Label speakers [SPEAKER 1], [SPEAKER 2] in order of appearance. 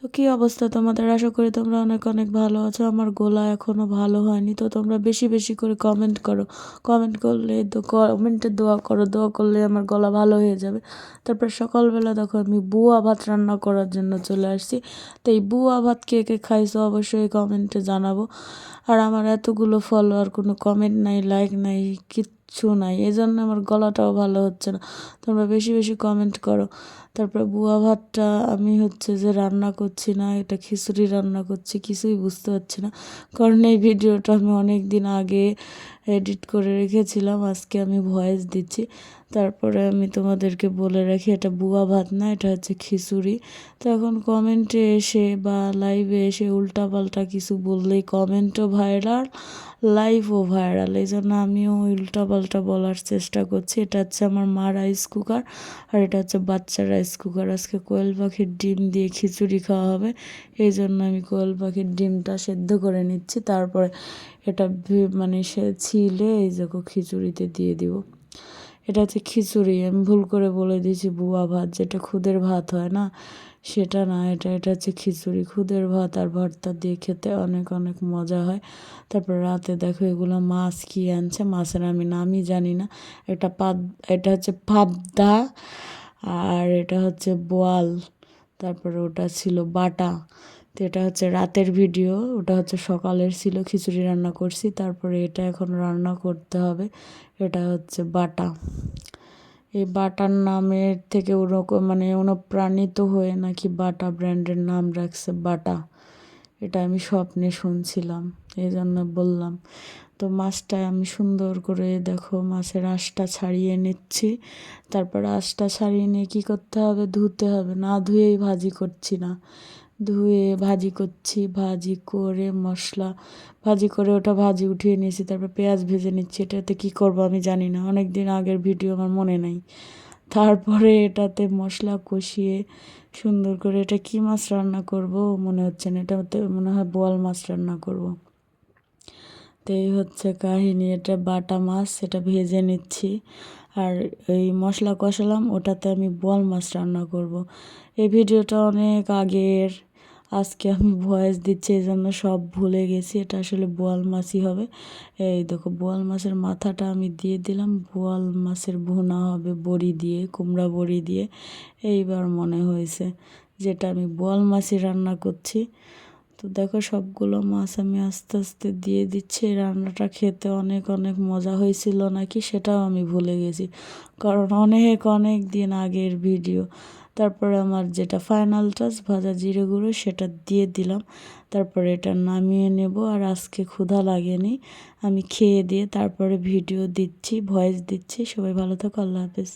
[SPEAKER 1] তো কী অবস্থা তোমাদের? আশা করি তোমরা অনেক অনেক ভালো আছো। আমার গলা এখনও ভালো হয়নি, তো তোমরা বেশি বেশি করে কমেন্ট করো। কমেন্ট করলে তো কমেন্টে দোয়া করো, দোয়া করলে আমার গলা ভালো হয়ে যাবে। তারপর সকালবেলা দেখো আমি বুয়া ভাত রান্না করার জন্য চলে আসছি। তো এই বুয়া ভাত কে কে খাইছো অবশ্যই কমেন্টে জানাবো। আর আমার এতগুলো ফলোয়ার, কোনো কমেন্ট নাই, লাইক নাই, কিচ্ছু নাই, এই জন্য আমার গলাটাও ভালো হচ্ছে না। তোমরা বেশি বেশি কমেন্ট করো। তারপরে বুয়া ভাতটা আমি হচ্ছে যে রান্না করছি না, এটা খিচুড়ি রান্না করছি, কিছুই বুঝতে পারছি না। কারণ এই ভিডিওটা আমি অনেক দিন আগে এডিট করে রেখেছিলাম, আজকে আমি ভয়েস দিচ্ছি। তারপরে আমি তোমাদেরকে বলে রাখি, এটা বুয়া ভাত না, এটা হচ্ছে খিচুড়ি। তো এখন কমেন্টে এসে বা লাইভে এসে উল্টাপাল্টা কিছু বললেই কমেন্টও ভাইরাল, লাইভও ভাইরাল। এই জন্য আমিও উল্টাপাল্টা বলার চেষ্টা করছি। এটা হচ্ছে আমার মা রাইস কুকার, আর এটা হচ্ছে বাচ্চার রাইস কুকার। আজকে কোয়েল পাখির ডিম দিয়ে খিচুড়ি খাওয়া হবে, এই জন্য আমি কোয়েল পাখির ডিমটা সেদ্ধ করে নিচ্ছি। তারপরে এটা মানে সে ছিলে এই যে খিচুড়িতে দিয়ে দিব। এটা হচ্ছে খিচুড়ি, আমি ভুল করে বলে দিয়েছি বুয়া ভাত, যেটা খুদের ভাত হয় না, সেটা না, এটা হচ্ছে খিচুড়ি। খুদের ভাত আর ভর্তা দিয়ে খেতে অনেক অনেক মজা হয়। তারপর রাতে দেখো এগুলো মাছ কি আনছে, মাছের আমি নামই জানি না। এটা হচ্ছে পাবদা, আর এটা হচ্ছে বোয়াল, তারপরে ওটা ছিল বাটা। তো এটা হচ্ছে রাতের ভিডিও, ওটা হচ্ছে সকালের ছিল, খিচুড়ি রান্না করছি। তারপরে এটা এখন রান্না করতে হবে, এটা হচ্ছে বাটা। এই বাটার নামের থেকে ওরকম মানে অনুপ্রাণিত হয়ে নাকি বাটা ব্র্যান্ডের নাম রাখছে বাটা, এটা আমি স্বপ্নে শুনছিলাম, এই জন্য বললাম। তো মাছটা আমি সুন্দর করে দেখো মাছের আঁশটা ছাড়িয়ে নিচ্ছি। তারপর আঁশটা ছাড়িয়ে নিয়ে কী করতে হবে, ধুতে হবে, না ধুয়েই ভাজি করছি না, ধুয়ে ভাজি করছি। ভাজি করে মশলা ভাজি করে ওটা ভাজি উঠিয়ে নিয়েছি। তারপর পেঁয়াজ ভেজে নিচ্ছি। এটাতে কী করবো আমি জানি না, অনেক দিন আগের ভিডিও, আমার মনে নেই। তারপরে এটাতে মশলা কষিয়ে সুন্দর করে, এটা কী মাছ রান্না করব মনে হচ্ছে না, এটাতে মনে হয় বোয়াল মাছ রান্না করব। তো এই হচ্ছে কাহিনি, এটা বাটা মাছ, এটা ভেজে নিচ্ছি। আর এই মশলা কষালাম, ওটাতে আমি বোয়াল মাছ রান্না করব। এই ভিডিওটা অনেক আগের, আজকে আমি ভয়েস দিচ্ছি এই জন্য সব ভুলে গেছি। এটা আসলে বোয়াল মাছই হবে। এই দেখো বোয়াল মাছের মাথাটা আমি দিয়ে দিলাম। বোয়াল মাছের ভুনা হবে বড়ি দিয়ে, কুমড়া বড়ি দিয়ে। এইবার মনে হয়েছে যেটা আমি বোয়াল মাছই রান্না করছি। তো দেখো সবগুলো মাছ আমি আস্তে আস্তে দিয়ে দিচ্ছি। রান্নাটা খেতে অনেক অনেক মজা হয়েছিল নাকি সেটাও আমি ভুলে গেছি, কারণ অনেক অনেক দিন আগের ভিডিও। তারপরে আমার যেটা ফাইনাল টাচ, ভাজা জিরে গুঁড়ো, সেটা দিয়ে দিলাম। তারপরে এটা নামিয়ে নেব। আর আজকে ক্ষুধা লাগেনি, আমি খেয়ে দিয়ে তারপরে ভিডিও দিচ্ছি, ভয়েস দিচ্ছি। সবাই ভালো থাকো, আল্লাহ হাফেজ।